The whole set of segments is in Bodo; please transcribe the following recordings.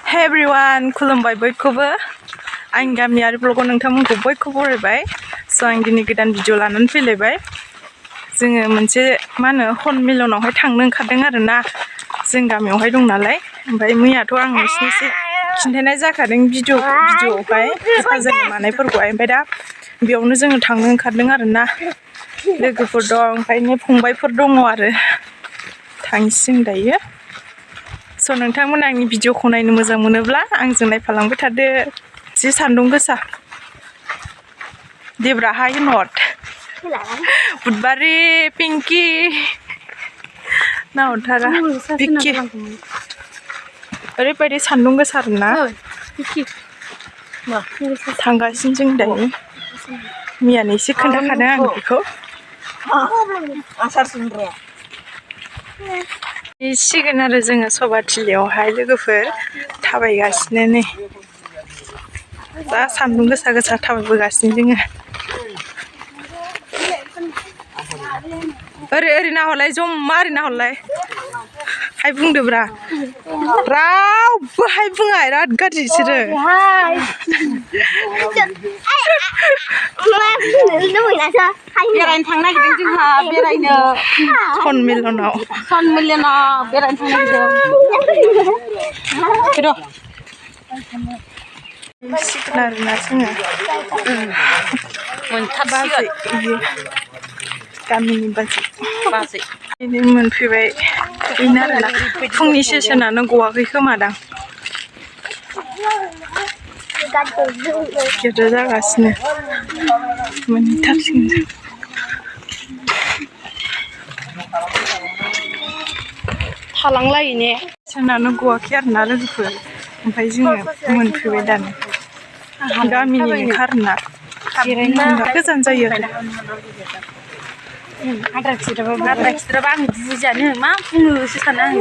Hey everyone, खुलुमबाय बयखौबो आं गामियारि ब्लगाव नोंथांमोनखौ बयखौबो बरायबाय स' आं दिनै गोदान भिडिअ लानानै फैलायबाय जोङो मोनसे मा होनो हन मिलनावहाय थांनो ओंखारदों आरोना जों गामियावहाय दं नालाय ओमफ्राय मैयाथ' आं नोंसिनिसे खिन्थानाय जाखादों भिडिअआवहाय साजायनाय मानायफोरखौहाय ओमफ्राय दा बेयावनो जोङो थांनो ओंखारदों आरोना लोगोफोर दं ओमफ्राय फंबायफोर दङ आरो थांसिगोन दायो स' नोंथांमोना आंनि भिडिअखौ नायनो मोजां मोनोब्ला आंजों नायफालांबाय थादो जि सान्दुं गोसा देब्रा हाय नट बुधबारि पिंकि नाहरथारा बिक्कि ओरैबायदि सान्दुं गोसा आरोना थांगासिनो जों दायो मैयानो एसे खोन्थाखादों आं बेखौ सिगोन आरो जोङो सबाथिलियावहाय लोगोफोर थाबायगासिनो नै जा सान्दुं गोसा गोसा थाबायबोगासिनो जोङो ओरै नाहरलाय जमा ओरै नाहरलाय हाय बुंदोब्रा रावबो हाय बुङा बिराद गाज्रि बिसोरो बेरायनो थांनो नागिरदों जोंहा बेरायनो सन मिलनाव बेरायनो थांनो नागिरदों सिगोन आरोना जोङो मोनथारसिगोन गामिनि बाजै बिदि मोनफैबाय बेनो आरोना फुंनि सेसनानो गवाखै खोमादां गेदेर जागासिनो मोनथारसिगोन जों थालांलायो ने सेसनानो गवाखै आरोना लोगोफोर ओमफ्राय जोङो मोनफैबाय दानो गामिनिनोखा आरोना गोजान जायो आरो आद्रा खिद्राबा आं बुजियानो मा बुङोसो सानो आं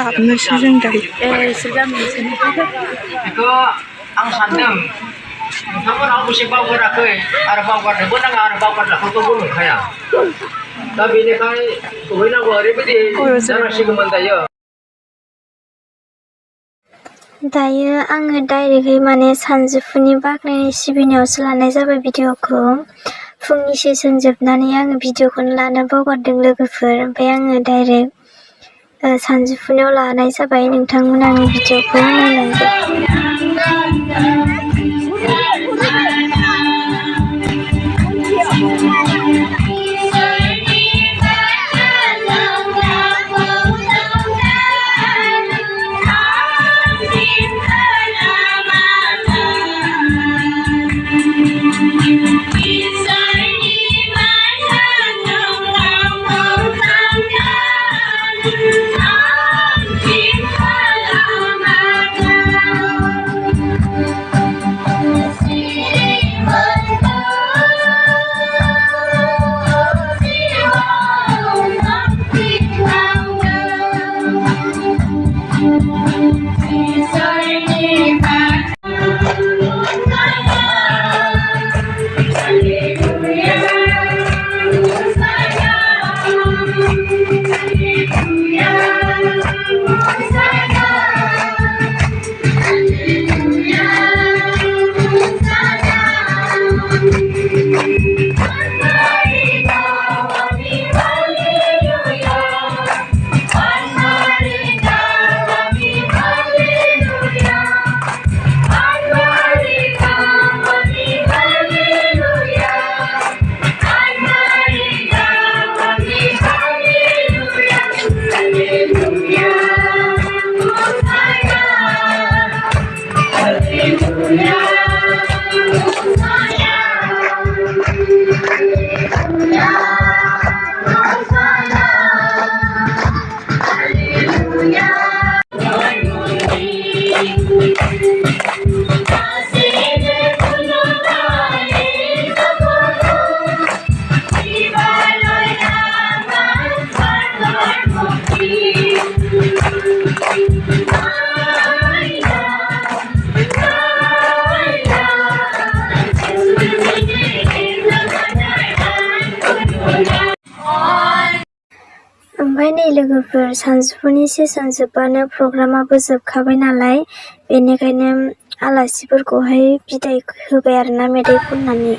हाबनोसै जों दायो इसोर गामिनिसो बेखौ आं सानदों नोंथांमोना अबसे बावगाराखै आरो बावगारनोबो नाङा आरो बावगारग्राखौबो नंखाया दा बेनिखाय सहैनांगौ ओरैबायदि जानांसिगौमोन दायो आङो डाइरेक्टयै माने सानजौफुनि बाख्नायनाय सिबिनायावसो लानाय जाबाय भिडिअखौ फुंनि सेसन जोबनानै आङो भिडिअखौनो लानो बावगारदों लोगोफोर ओमफ्राय आङो डाइरेक्ट सानजौफुनियाव लानाय जाबाय नोंथांमोना आंनि भिडिअखौ नायलांदो ओमफ्राय नै लोगोफोर सानजौफुनि सेसन जोब्बानो प्रग्रामाबो जोबखाबाय नालाय बेनिखायनो आलासिफोरखौहाय बिदाय होबाय आरोना मेथाइ खननानै।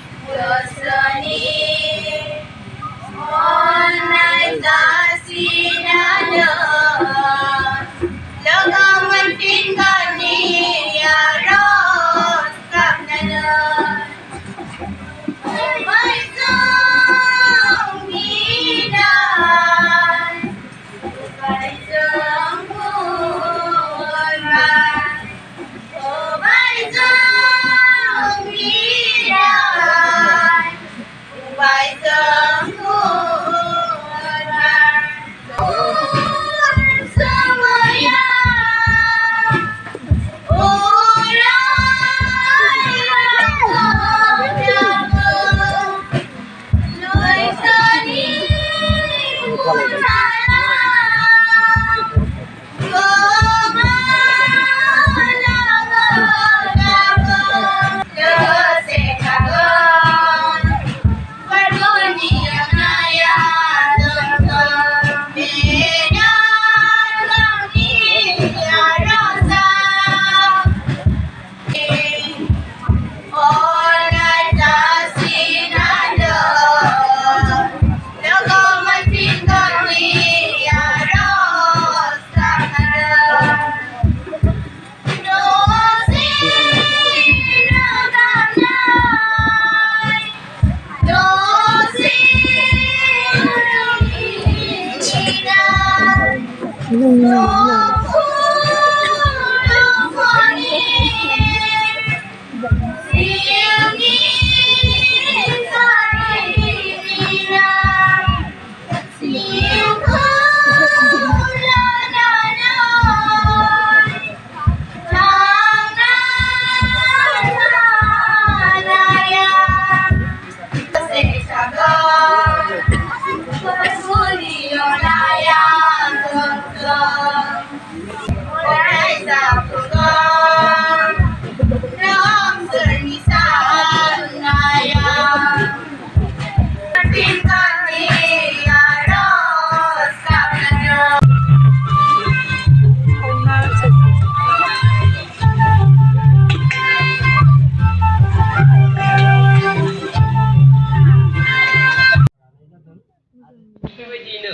बेबायदिनो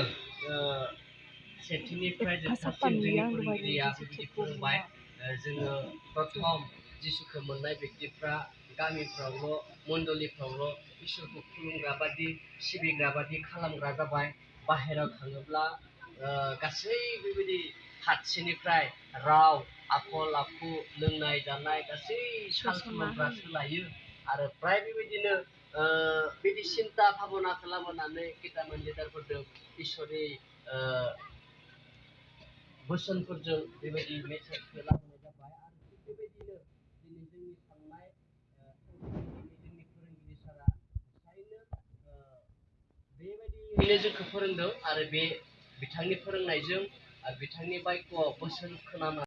सेथिनिफ्राय जोबथासिम जोंनि फोरोंगिरिया बेबायदि फोरोंबाय जोङो प्रथम जिसुखौ मोननाय व्यक्तिफ्रा गामिफ्रावल' मण्डलिफ्रावल' इसोरखौ खुलुमग्रा बादि सिबिग्रा बादि खालामग्रा जाबाय। बाहेरायाव थाङोब्ला गासै बेबायदि फारसेनिफ्राय राव आखल आखु लोंनाय जानाय गासै साल सल'फ्रा सोलायो आरो फ्राय बेबायदिनो बिदि सिन्ता भाबना खालामनानै खितामान लिडारफोरजों इसोरनि बोसोनफोरजों बेबायदि मेसेजखौ लाबोनाय जाबाय आरो थिग बेबायदिनो दिनै जोंनि थांनाय जोंनि फोरोंगिरि सारा थारैनो बेबायदियैनो जोंखौ फोरोंदों आरो बे बिथांनि फोरोंनायजों आरो बिथांनि बायख'आव बोसोन खोनानाय